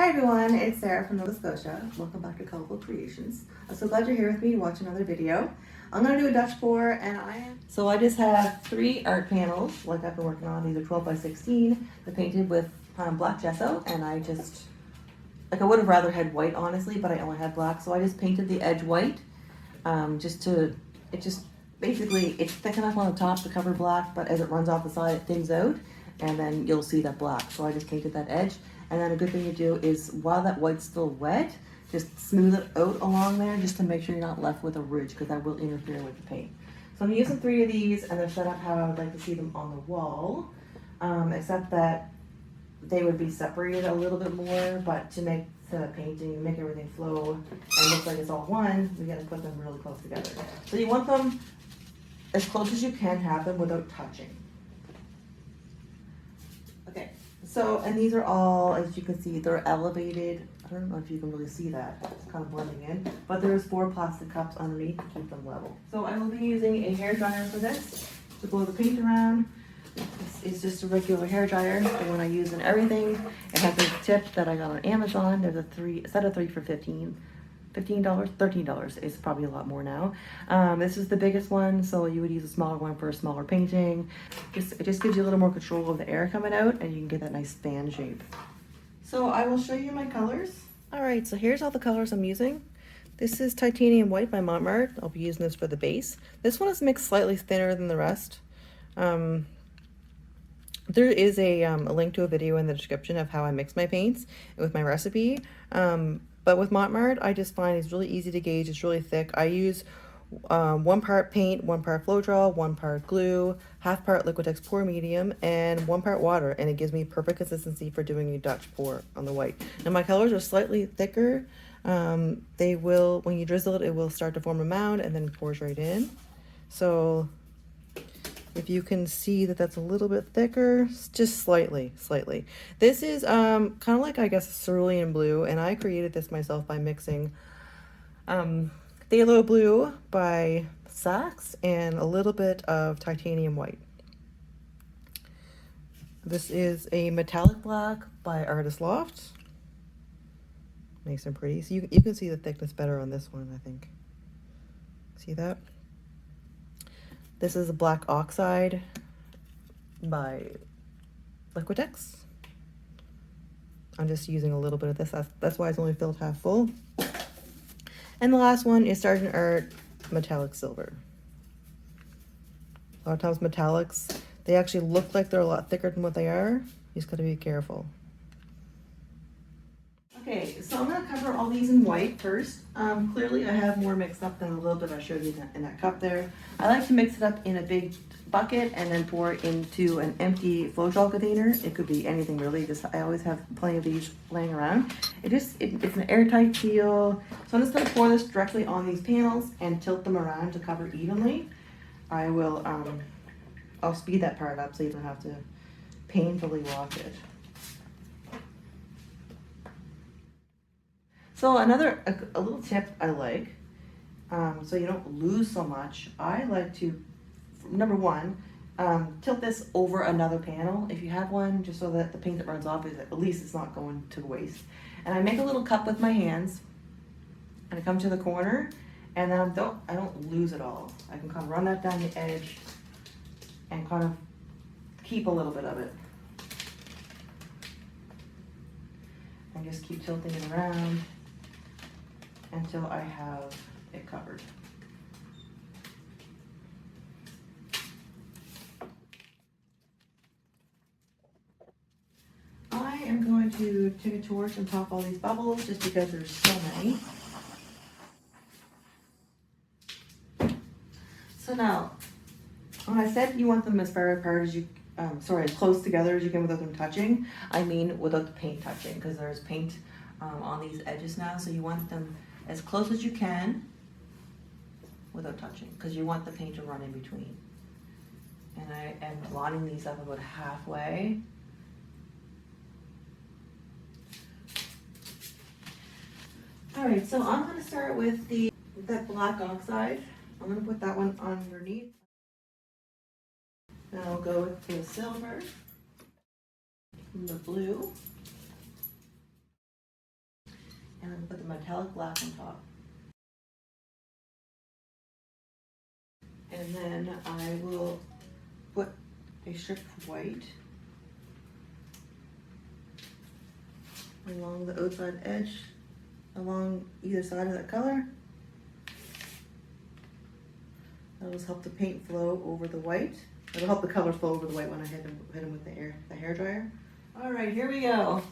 Hi everyone, it's Sarah from Nova Scotia. Welcome back to Colorful Creations. I'm so glad you're here with me to watch another video. I'm going to do a Dutch pour and I just have 3 art panels like I've been working on. These are 12 by 16. They're painted with black gesso, and I would have rather had white honestly, but I only had black, so I just painted the edge white basically it's thick enough on the top to cover black, but as it runs off the side it thins out and then you'll see that black. So I just painted that edge. And then a good thing to do is, while that white's still wet, just smooth it out along there just to make sure you're not left with a ridge, because that will interfere with the paint. So I'm using 3 of these, and they're set up how I would like to see them on the wall, except that they would be separated a little bit more, but to make the painting, make everything flow and look like it's all one, we gotta put them really close together. So you want them as close as you can have them without touching. Okay. So, and these are all, as you can see, they're elevated. I don't know if you can really see that. It's kind of blending in. But there's 4 plastic cups underneath to keep them level. So I will be using a hair dryer for this to blow the paint around. This is just a regular hair dryer, the one I use in everything. It has a tip that I got on Amazon. There's a set of 3 for $15, $13. It's probably a lot more now. This is the biggest one, so you would use a smaller one for a smaller painting. It just gives you a little more control of the air coming out, and you can get that nice fan shape. So I will show you my colors. All right, so here's all the colors I'm using. This is Titanium White by Mont Marte. I'll be using this for the base. This one is mixed slightly thinner than the rest. There is a link to a video in the description of how I mix my paints with my recipe. But with Mont Marte, I just find it's really easy to gauge. It's really thick. I use 1 part paint, 1 part Floetrol, 1 part glue, half part Liquitex Pour Medium, and 1 part water. And it gives me perfect consistency for doing a Dutch pour on the white. Now my colors are slightly thicker. They will, when you drizzle it, it will start to form a mound and then it pours right in. So if you can see that that's a little bit thicker, just slightly. This is kind of like, I guess, Cerulean Blue, and I created this myself by mixing Phthalo Blue by Saks and a little bit of Titanium White. This is a metallic black by Artist Loft. Nice and pretty. So you can see the thickness better on this one, I think. See that? This is a black oxide by Liquitex. I'm just using a little bit of this. That's why it's only filled half full. And the last one is Sargent Art Metallic Silver. A lot of times metallics, they actually look like they're a lot thicker than what they are. You just gotta be careful. Okay, so I'm going to cover all these in white first. Clearly I have more mixed up than a little bit I showed you in that cup there. I like to mix it up in a big bucket and then pour it into an empty Floetrol container. It could be anything really, just I always have plenty of these laying around. It's an airtight seal. So I'm just going to pour this directly on these panels and tilt them around to cover evenly. I'll speed that part up so you don't have to painfully watch it. So a little tip I like, so you don't lose so much, I like to, number 1, tilt this over another panel if you have one, just so that the paint that runs off is at least it's not going to waste. And I make a little cup with my hands, and I come to the corner, and then I don't lose it all. I can kind of run that down the edge and kind of keep a little bit of it. And just keep tilting it around until I have it covered. I am going to take a torch and pop all these bubbles just because there's so many. So now, when I said you want them as far apart as you, as close together as you can without them touching, I mean without the paint touching, because there's paint on these edges now, so you want them as close as you can without touching, because you want the paint to run in between. And I am lining these up about halfway. All right, so I'm going to start with that black oxide. I'm going to put that one underneath. Then I'll go with the silver, and the blue, And then put the metallic black on top. And then I will put a strip of white along the outside edge, along either side of that color. That'll just help the paint flow over the white. It'll help the color flow over the white when I hit them with the hair dryer. All right, here we go.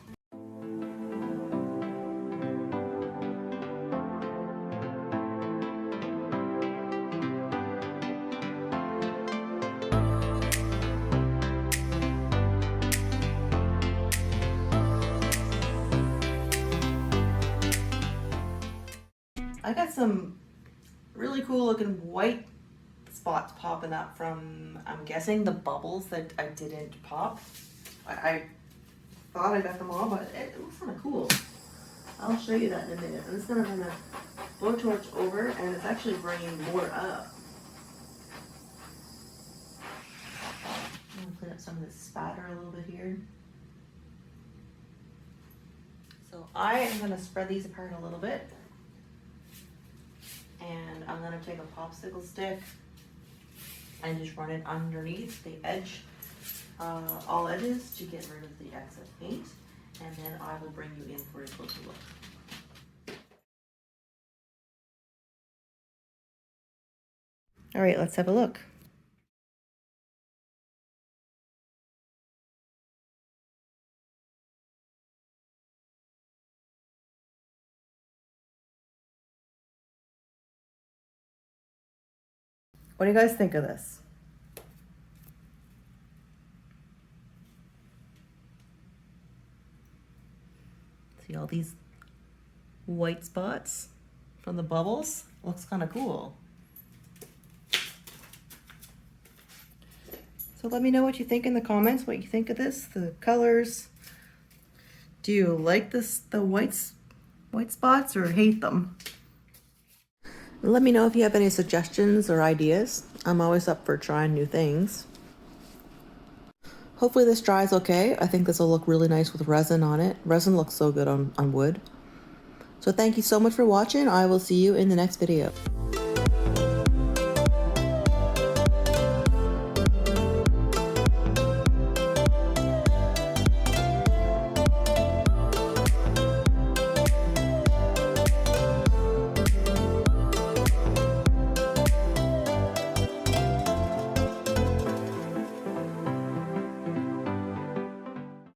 I got some really cool looking white spots popping up from, I'm guessing, the bubbles that I didn't pop. I thought I got them all, but it looks kind of cool. I'll show you that in a minute. I'm just gonna run a blowtorch over, and it's actually bringing more up. I'm gonna clean up some of this spatter a little bit here. So I am gonna spread these apart a little bit. And I'm gonna take a popsicle stick and just run it underneath the edge, all edges, to get rid of the excess paint. And then I will bring you in for a closer look. All right, let's have a look. What do you guys think of this? See all these white spots from the bubbles? Looks kind of cool. So let me know what you think in the comments, what you think of this, the colors. Do you like this, the white spots, or hate them? Let me know if you have any suggestions or ideas. I'm always up for trying new things. Hopefully this dries okay. I think this will look really nice with resin on it. Resin looks so good on wood. So thank you so much for watching. I will see you in the next video.